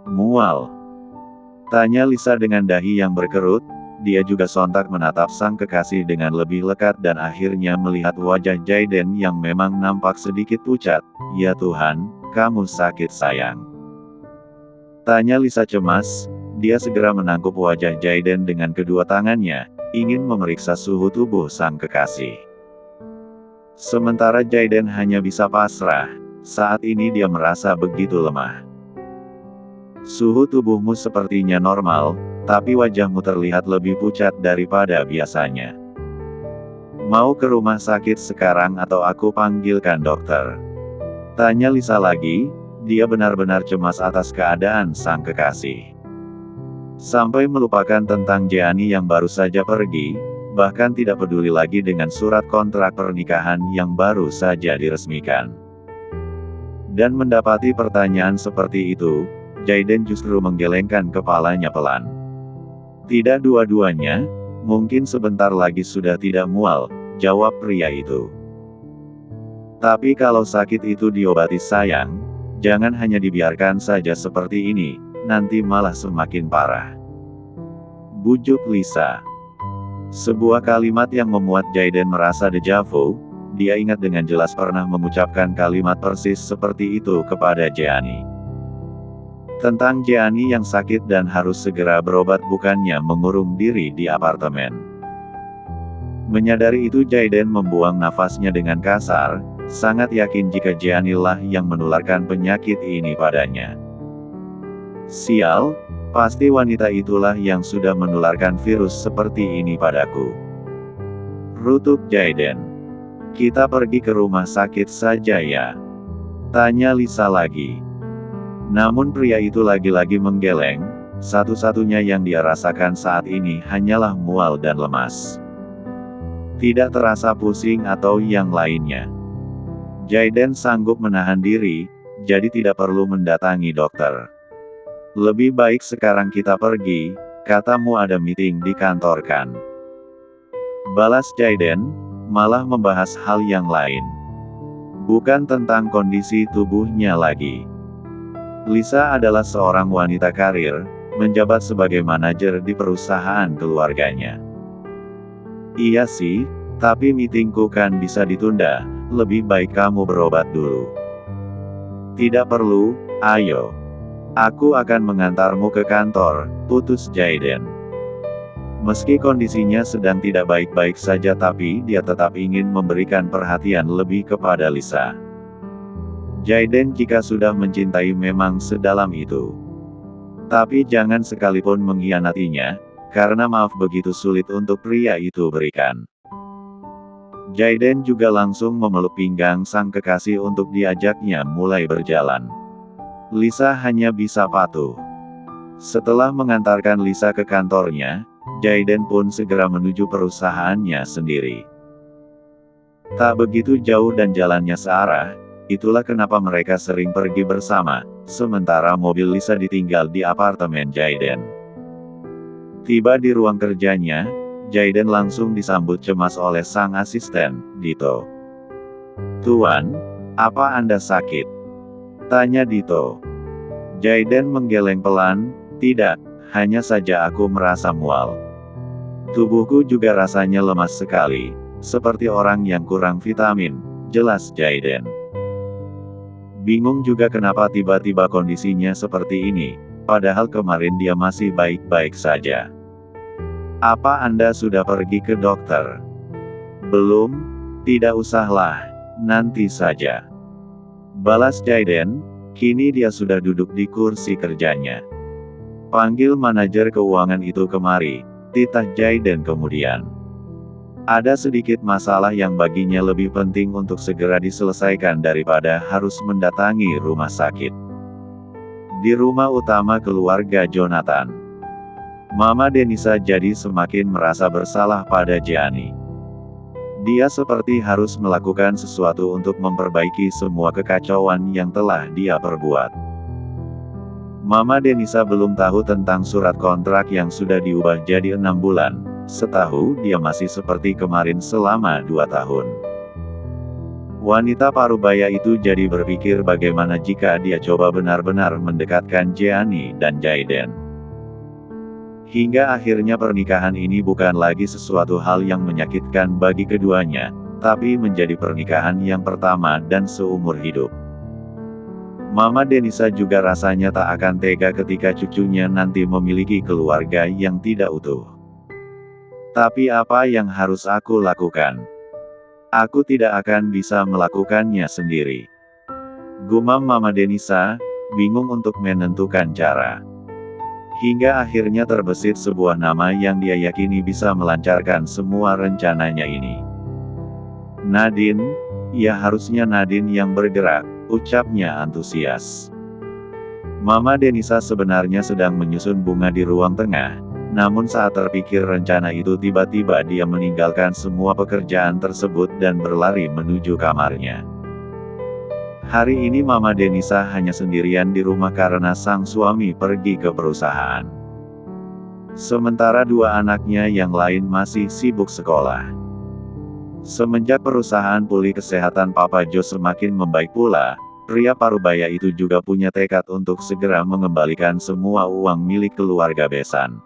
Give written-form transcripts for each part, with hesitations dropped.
Mual? Tanya Lisa dengan dahi yang berkerut. Dia juga sontak menatap sang kekasih dengan lebih lekat dan akhirnya melihat wajah Jaiden yang memang nampak sedikit pucat. Ya Tuhan, kamu sakit sayang. Tanya Lisa cemas. Dia segera menangkup wajah Jaiden dengan kedua tangannya, ingin memeriksa suhu tubuh sang kekasih. Sementara Jaiden hanya bisa pasrah. Saat ini dia merasa begitu lemah. Suhu tubuhmu sepertinya normal, tapi wajahmu terlihat lebih pucat daripada biasanya. Mau ke rumah sakit sekarang atau aku panggilkan dokter? Tanya Lisa lagi. Dia benar-benar cemas atas keadaan sang kekasih. Sampai melupakan tentang Jeani yang baru saja pergi, bahkan tidak peduli lagi dengan surat kontrak pernikahan yang baru saja diresmikan. Dan mendapati pertanyaan seperti itu, Jaiden justru menggelengkan kepalanya pelan. Tidak dua-duanya, mungkin sebentar lagi sudah tidak mual, jawab pria itu. Tapi kalau sakit itu diobati sayang, jangan hanya dibiarkan saja seperti ini, nanti malah semakin parah. Bujuk Lisa. Sebuah kalimat yang memuat Jaiden merasa deja vu. Dia ingat dengan jelas pernah mengucapkan kalimat persis seperti itu kepada Jeani. Tentang Jeani yang sakit dan harus segera berobat, bukannya mengurung diri di apartemen. Menyadari itu Jaiden membuang nafasnya dengan kasar, sangat yakin jika Jeani lah yang menularkan penyakit ini padanya. Sial, pasti wanita itulah yang sudah menularkan virus seperti ini padaku. Rutuk Jaiden. Kita pergi ke rumah sakit saja ya? Tanya Lisa lagi. Namun pria itu lagi-lagi menggeleng, satu-satunya yang dia rasakan saat ini hanyalah mual dan lemas. Tidak terasa pusing atau yang lainnya. Jaiden sanggup menahan diri, jadi tidak perlu mendatangi dokter. Lebih baik sekarang kita pergi, katamu ada meeting di kantor kan? Balas Jaiden, malah membahas hal yang lain. Bukan tentang kondisi tubuhnya lagi. Lisa adalah seorang wanita karir, menjabat sebagai manajer di perusahaan keluarganya. Iya sih, tapi meetingku kan bisa ditunda, lebih baik kamu berobat dulu. Tidak perlu, ayo. Aku akan mengantarmu ke kantor, putus Jaiden. Meski kondisinya sedang tidak baik-baik saja tapi dia tetap ingin memberikan perhatian lebih kepada Lisa. Jaiden jika sudah mencintai memang sedalam itu. Tapi jangan sekalipun mengkhianatinya, karena maaf begitu sulit untuk pria itu berikan. Jaiden juga langsung memeluk pinggang sang kekasih untuk diajaknya mulai berjalan. Lisa hanya bisa patuh. Setelah mengantarkan Lisa ke kantornya, Jaiden pun segera menuju perusahaannya sendiri. Tak begitu jauh dan jalannya searah. Itulah kenapa mereka sering pergi bersama, sementara mobil Lisa ditinggal di apartemen Jaiden. Tiba di ruang kerjanya, Jaiden langsung disambut cemas oleh sang asisten, Dito. Tuan, apa Anda sakit? Tanya Dito. Jaiden menggeleng pelan, tidak, hanya saja aku merasa mual. Tubuhku juga rasanya lemas sekali, seperti orang yang kurang vitamin, jelas Jaiden. Bingung juga kenapa tiba-tiba kondisinya seperti ini, padahal kemarin dia masih baik-baik saja. Apa Anda sudah pergi ke dokter? Belum? Tidak usahlah, nanti saja. Balas Jaiden, kini dia sudah duduk di kursi kerjanya. Panggil manajer keuangan itu kemari, titah Jaiden kemudian. Ada sedikit masalah yang baginya lebih penting untuk segera diselesaikan daripada harus mendatangi rumah sakit. Di rumah utama keluarga Jonathan, Mama Denisa jadi semakin merasa bersalah pada Jeani. Dia seperti harus melakukan sesuatu untuk memperbaiki semua kekacauan yang telah dia perbuat. Mama Denisa belum tahu tentang surat kontrak yang sudah diubah jadi 6 bulan. Setahu dia masih seperti kemarin selama 2 tahun. Wanita parubaya itu jadi berpikir bagaimana jika dia coba benar-benar mendekatkan Jeannie dan Jaiden. Hingga akhirnya pernikahan ini bukan lagi sesuatu hal yang menyakitkan bagi keduanya, tapi menjadi pernikahan yang pertama dan seumur hidup. Mama Denisa juga rasanya tak akan tega ketika cucunya nanti memiliki keluarga yang tidak utuh. Tapi apa yang harus aku lakukan? Aku tidak akan bisa melakukannya sendiri. Gumam Mama Denisa, bingung untuk menentukan cara. Hingga akhirnya terbesit sebuah nama yang dia yakini bisa melancarkan semua rencananya ini. Nadine, ya harusnya Nadine yang bergerak, ucapnya antusias. Mama Denisa sebenarnya sedang menyusun bunga di ruang tengah, namun saat terpikir rencana itu tiba-tiba dia meninggalkan semua pekerjaan tersebut dan berlari menuju kamarnya. Hari ini Mama Denisa hanya sendirian di rumah karena sang suami pergi ke perusahaan. Sementara dua anaknya yang lain masih sibuk sekolah. Semenjak perusahaan pulih kesehatan Papa Joe semakin membaik pula, pria parubaya itu juga punya tekad untuk segera mengembalikan semua uang milik keluarga besan.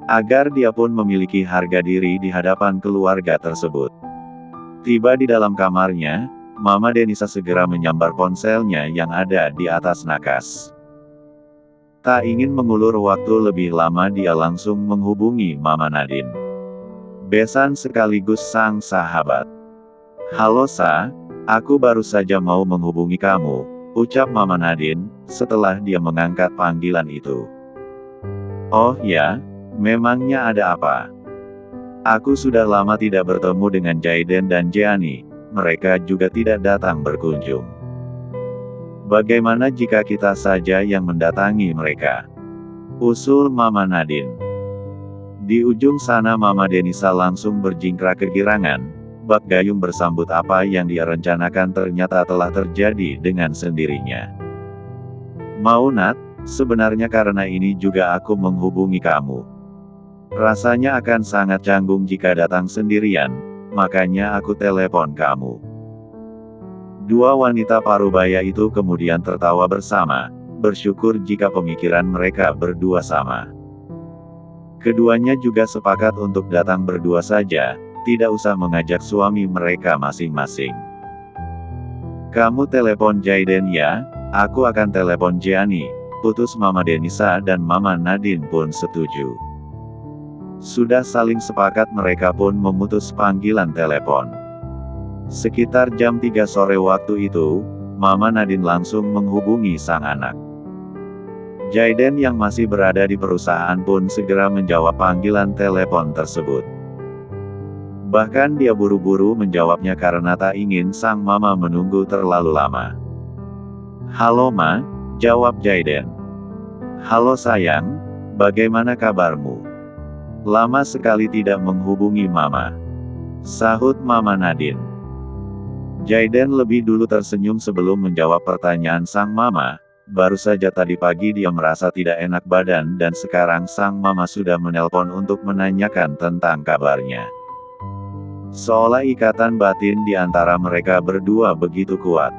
Agar dia pun memiliki harga diri di hadapan keluarga tersebut. Tiba di dalam kamarnya, Mama Denisa segera menyambar ponselnya yang ada di atas nakas. Tak ingin mengulur waktu lebih lama dia langsung menghubungi Mama Nadine. Besan sekaligus sang sahabat. Halo Sa, aku baru saja mau menghubungi kamu, ucap Mama Nadine, setelah dia mengangkat panggilan itu. Oh ya, memangnya ada apa? Aku sudah lama tidak bertemu dengan Jaiden dan Jeannie. Mereka juga tidak datang berkunjung. Bagaimana jika kita saja yang mendatangi mereka? Usul Mama Nadine. Di ujung sana Mama Denisa langsung berjingkrak kegirangan, bak gayung bersambut apa yang dia rencanakan ternyata telah terjadi dengan sendirinya. Mau Nat, sebenarnya karena ini juga aku menghubungi kamu. Rasanya akan sangat canggung jika datang sendirian, makanya aku telepon kamu. Dua wanita parubaya itu kemudian tertawa bersama, bersyukur jika pemikiran mereka berdua sama. Keduanya juga sepakat untuk datang berdua saja, tidak usah mengajak suami mereka masing-masing. Kamu telepon Jaiden ya, aku akan telepon Jeannie, putus Mama Denisa dan Mama Nadine pun setuju. Sudah saling sepakat mereka pun memutus panggilan telepon. Sekitar jam 3 sore waktu itu, Mama Nadine langsung menghubungi sang anak. Jaiden yang masih berada di perusahaan pun segera menjawab panggilan telepon tersebut. Bahkan dia buru-buru menjawabnya karena tak ingin sang mama menunggu terlalu lama. Halo Ma, jawab Jaiden. Halo sayang, bagaimana kabarmu? Lama sekali tidak menghubungi Mama, sahut Mama Nadine. Jaiden lebih dulu tersenyum sebelum menjawab pertanyaan sang mama. Baru saja tadi pagi dia merasa tidak enak badan dan sekarang sang mama sudah menelpon untuk menanyakan tentang kabarnya. Seolah ikatan batin di antara mereka berdua begitu kuat.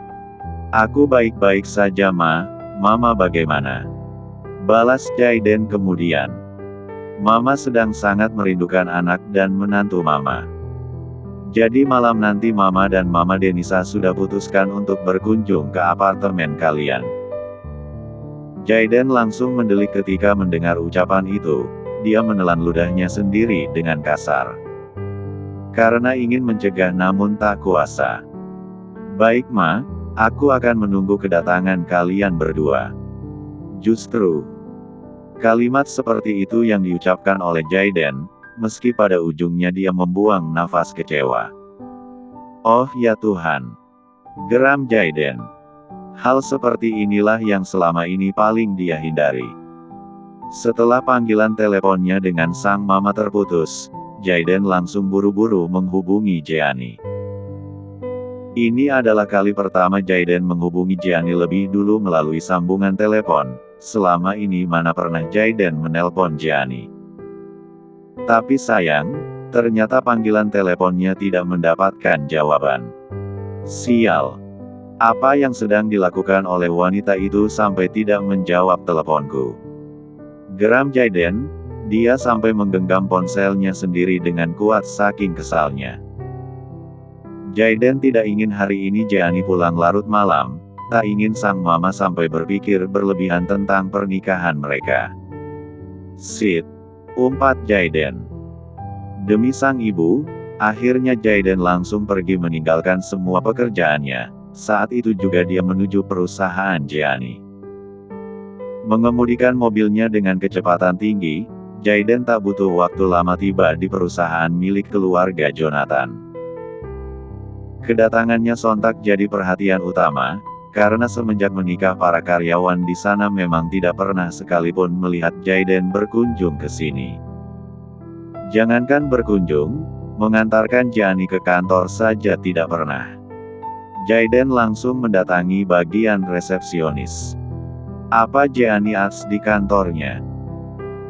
Aku baik-baik saja Ma, Mama bagaimana? Balas Jaiden kemudian. Mama sedang sangat merindukan anak dan menantu Mama. Jadi malam nanti Mama dan Mama Denisa sudah putuskan untuk berkunjung ke apartemen kalian. Jaiden langsung mendelik ketika mendengar ucapan itu, dia menelan ludahnya sendiri dengan kasar. Karena ingin mencegah namun tak kuasa. Baik Ma, aku akan menunggu kedatangan kalian berdua. Justru, kalimat seperti itu yang diucapkan oleh Jaiden, meski pada ujungnya dia membuang nafas kecewa. Oh ya Tuhan! Geram Jaiden. Hal seperti inilah yang selama ini paling dia hindari. Setelah panggilan teleponnya dengan sang mama terputus, Jaiden langsung buru-buru menghubungi Jeannie. Ini adalah kali pertama Jaiden menghubungi Jeannie lebih dulu melalui sambungan telepon. Selama ini mana pernah Jaiden menelpon Jeannie. Tapi sayang, ternyata panggilan teleponnya tidak mendapatkan jawaban. Sial. Apa yang sedang dilakukan oleh wanita itu sampai tidak menjawab teleponku? Geram Jaiden, dia sampai menggenggam ponselnya sendiri dengan kuat saking kesalnya. Jaiden tidak ingin hari ini Jeannie pulang larut malam, tak ingin sang mama sampai berpikir berlebihan tentang pernikahan mereka. Sit, umpat Jaiden. Demi sang ibu, akhirnya Jaiden langsung pergi meninggalkan semua pekerjaannya. Saat itu juga dia menuju perusahaan Jeannie. Mengemudikan mobilnya dengan kecepatan tinggi, Jaiden tak butuh waktu lama tiba di perusahaan milik keluarga Jonathan. Kedatangannya sontak jadi perhatian utama, karena semenjak menikah para karyawan di sana memang tidak pernah sekalipun melihat Jaiden berkunjung ke sini. Jangankan berkunjung, mengantarkan Jeannie ke kantor saja tidak pernah. Jaiden langsung mendatangi bagian resepsionis. Apa Jeannie ada di kantornya?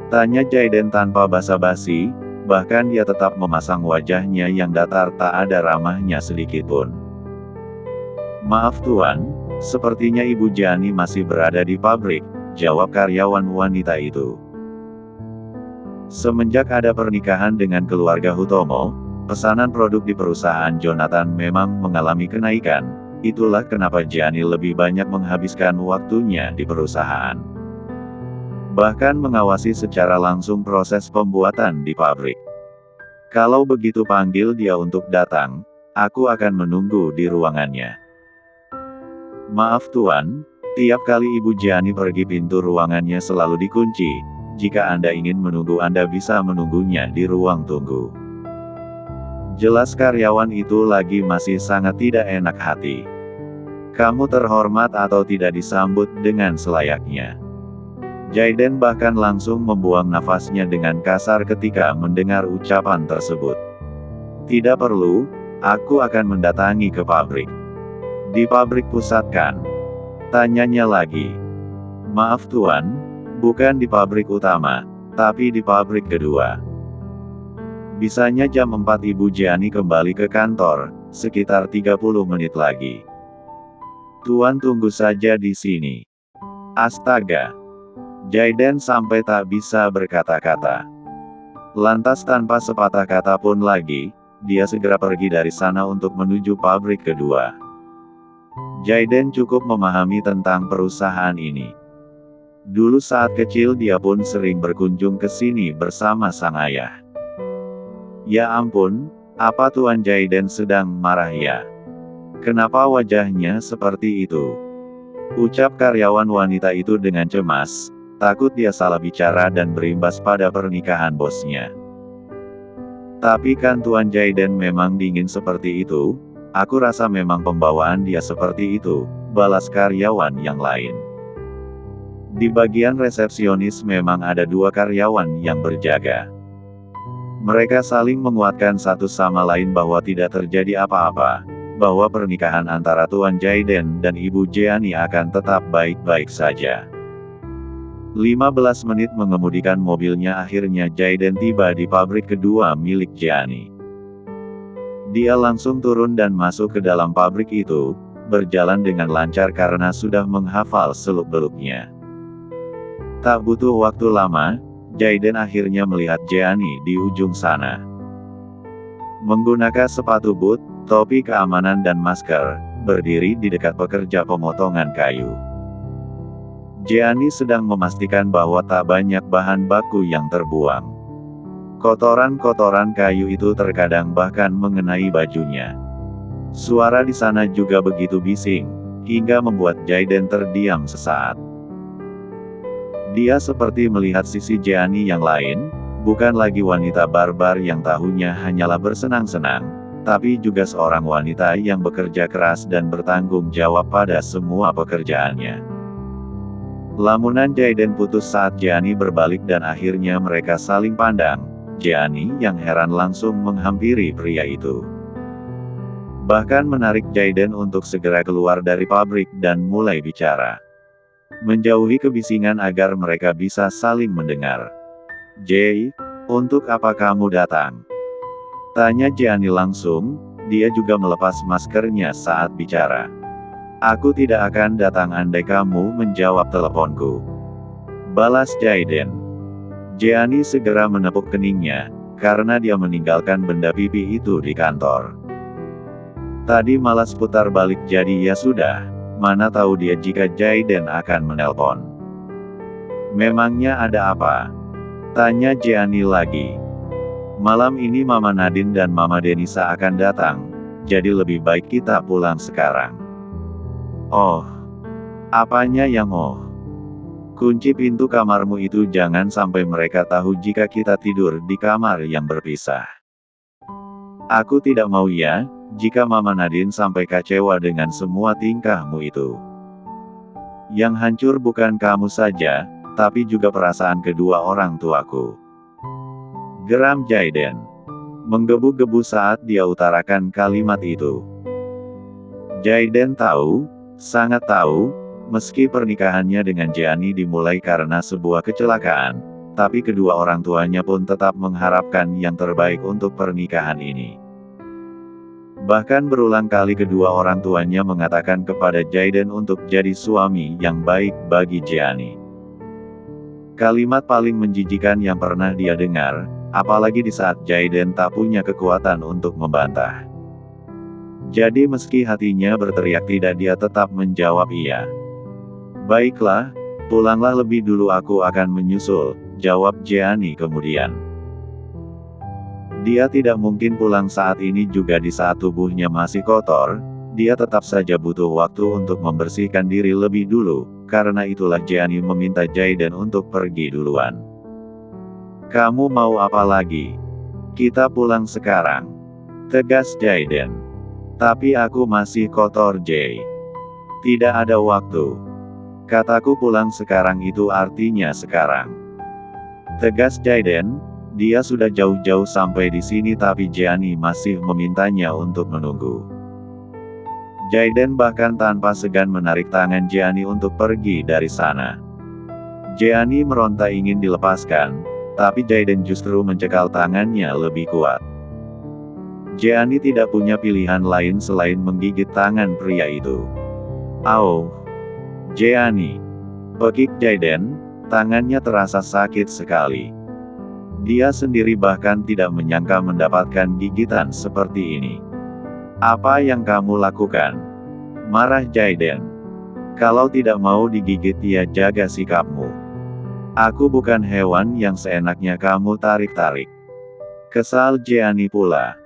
Tanya Jaiden tanpa basa-basi, bahkan dia tetap memasang wajahnya yang datar tak ada ramahnya sedikitpun. Maaf tuan, sepertinya ibu Jeannie masih berada di pabrik, jawab karyawan wanita itu. Semenjak ada pernikahan dengan keluarga Hutomo, pesanan produk di perusahaan Jonathan memang mengalami kenaikan, itulah kenapa Jeannie lebih banyak menghabiskan waktunya di perusahaan. Bahkan mengawasi secara langsung proses pembuatan di pabrik. Kalau begitu panggil dia untuk datang, aku akan menunggu di ruangannya. Maaf tuan, tiap kali ibu Jeannie pergi pintu ruangannya selalu dikunci, jika Anda ingin menunggu Anda bisa menunggunya di ruang tunggu. Jelas karyawan itu lagi masih sangat tidak enak hati. Kamu terhormat atau tidak disambut dengan selayaknya? Jaiden bahkan langsung membuang nafasnya dengan kasar ketika mendengar ucapan tersebut. Tidak perlu, aku akan mendatangi ke pabrik. Di pabrik pusat kan? Tanyanya lagi. Maaf tuan, bukan di pabrik utama, tapi di pabrik kedua. Bisanya jam 4 ibu Jeannie kembali ke kantor, sekitar 30 menit lagi. Tuan tunggu saja di sini. Astaga. Jaiden sampai tak bisa berkata-kata. Lantas tanpa sepatah kata pun lagi, dia segera pergi dari sana untuk menuju pabrik kedua. Jaiden cukup memahami tentang perusahaan ini. Dulu saat kecil dia pun sering berkunjung ke sini bersama sang ayah. Ya ampun, apa Tuan Jaiden sedang marah ya? Kenapa wajahnya seperti itu? Ucap karyawan wanita itu dengan cemas, takut dia salah bicara dan berimbas pada pernikahan bosnya. Tapi kan Tuan Jaiden memang dingin seperti itu, aku rasa memang pembawaan dia seperti itu, balas karyawan yang lain. Di bagian resepsionis memang ada dua karyawan yang berjaga. Mereka saling menguatkan satu sama lain bahwa tidak terjadi apa-apa, bahwa pernikahan antara Tuan Jaiden dan Ibu Jeannie akan tetap baik-baik saja. 15 menit mengemudikan mobilnya akhirnya Jaiden tiba di pabrik kedua milik Jeannie. Dia langsung turun dan masuk ke dalam pabrik itu, berjalan dengan lancar karena sudah menghafal seluk-beluknya. Tak butuh waktu lama, Jaiden akhirnya melihat Jeannie di ujung sana. Menggunakan sepatu boot, topi keamanan dan masker, berdiri di dekat pekerja pemotongan kayu. Jeannie sedang memastikan bahwa tak banyak bahan baku yang terbuang. Kotoran-kotoran kayu itu terkadang bahkan mengenai bajunya. Suara di sana juga begitu bising, hingga membuat Jaiden terdiam sesaat. Dia seperti melihat sisi Jeannie yang lain, bukan lagi wanita barbar yang tahunya hanyalah bersenang-senang, tapi juga seorang wanita yang bekerja keras dan bertanggung jawab pada semua pekerjaannya. Lamunan Jaiden putus saat Jeannie berbalik dan akhirnya mereka saling pandang. Jeannie yang heran langsung menghampiri pria itu. Bahkan menarik Jaiden untuk segera keluar dari pabrik dan mulai bicara. Menjauhi kebisingan agar mereka bisa saling mendengar. Jay, untuk apa kamu datang? Tanya Jeannie langsung, dia juga melepas maskernya saat bicara. Aku tidak akan datang andai kamu menjawab teleponku. Balas Jaiden. Jeannie segera menepuk keningnya, karena dia meninggalkan benda pipi itu di kantor. Tadi malas putar balik jadi ya sudah, mana tahu dia jika Jaiden akan menelpon. Memangnya ada apa? Tanya Jeannie lagi. Malam ini Mama Nadine dan Mama Denisa akan datang, jadi lebih baik kita pulang sekarang. Oh. Apanya yang oh? Kunci pintu kamarmu itu jangan sampai mereka tahu jika kita tidur di kamar yang berpisah. Aku tidak mau ya, jika Mama Nadine sampai kecewa dengan semua tingkahmu itu. Yang hancur bukan kamu saja, tapi juga perasaan kedua orang tuaku. Geram Jaiden. Menggebu-gebu saat dia utarakan kalimat itu. Jaiden tahu, sangat tahu, meski pernikahannya dengan Jeannie dimulai karena sebuah kecelakaan, tapi kedua orang tuanya pun tetap mengharapkan yang terbaik untuk pernikahan ini. Bahkan berulang kali kedua orang tuanya mengatakan kepada Jaiden untuk jadi suami yang baik bagi Jeannie. Kalimat paling menjijikan yang pernah dia dengar, apalagi di saat Jaiden tak punya kekuatan untuk membantah. Jadi meski hatinya berteriak tidak, dia tetap menjawab iya. Baiklah, pulanglah lebih dulu, aku akan menyusul, jawab Jeannie kemudian. Dia tidak mungkin pulang saat ini juga di saat tubuhnya masih kotor, dia tetap saja butuh waktu untuk membersihkan diri lebih dulu, karena itulah Jeannie meminta Jaiden untuk pergi duluan. Kamu mau apa lagi? Kita pulang sekarang, tegas Jaiden. Tapi aku masih kotor Jay. Tidak ada waktu. Kataku pulang sekarang itu artinya sekarang. Tegas Jaiden, dia sudah jauh-jauh sampai di sini tapi Jeannie masih memintanya untuk menunggu. Jaiden bahkan tanpa segan menarik tangan Jeannie untuk pergi dari sana. Jeannie meronta ingin dilepaskan, tapi Jaiden justru mencekal tangannya lebih kuat. Jeannie tidak punya pilihan lain selain menggigit tangan pria itu. Au! Jeannie! Pekik Jaiden, tangannya terasa sakit sekali. Dia sendiri bahkan tidak menyangka mendapatkan gigitan seperti ini. Apa yang kamu lakukan? Marah Jaiden. Kalau tidak mau digigit ya jaga sikapmu. Aku bukan hewan yang seenaknya kamu tarik-tarik. Kesal Jeannie pula.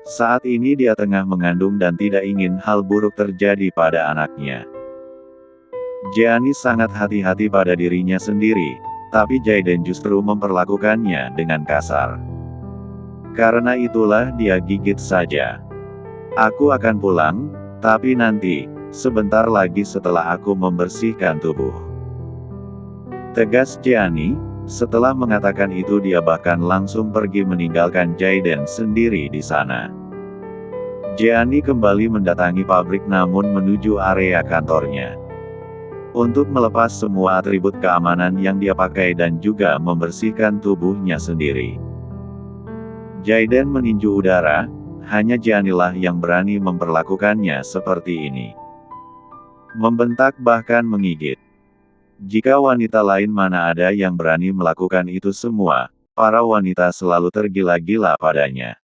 Saat ini dia tengah mengandung dan tidak ingin hal buruk terjadi pada anaknya. Jeannie sangat hati-hati pada dirinya sendiri, tapi Jaiden justru memperlakukannya dengan kasar. Karena itulah dia gigit saja. Aku akan pulang, tapi nanti, sebentar lagi setelah aku membersihkan tubuh. Tegas Jeannie. Setelah mengatakan itu dia bahkan langsung pergi meninggalkan Jaiden sendiri di sana. Jeannie kembali mendatangi pabrik namun menuju area kantornya. Untuk melepas semua atribut keamanan yang dia pakai dan juga membersihkan tubuhnya sendiri. Jaiden meninju udara, hanya Jeannie lah yang berani memperlakukannya seperti ini. Membentak bahkan menggigit. Jika wanita lain mana ada yang berani melakukan itu semua, para wanita selalu tergila-gila padanya.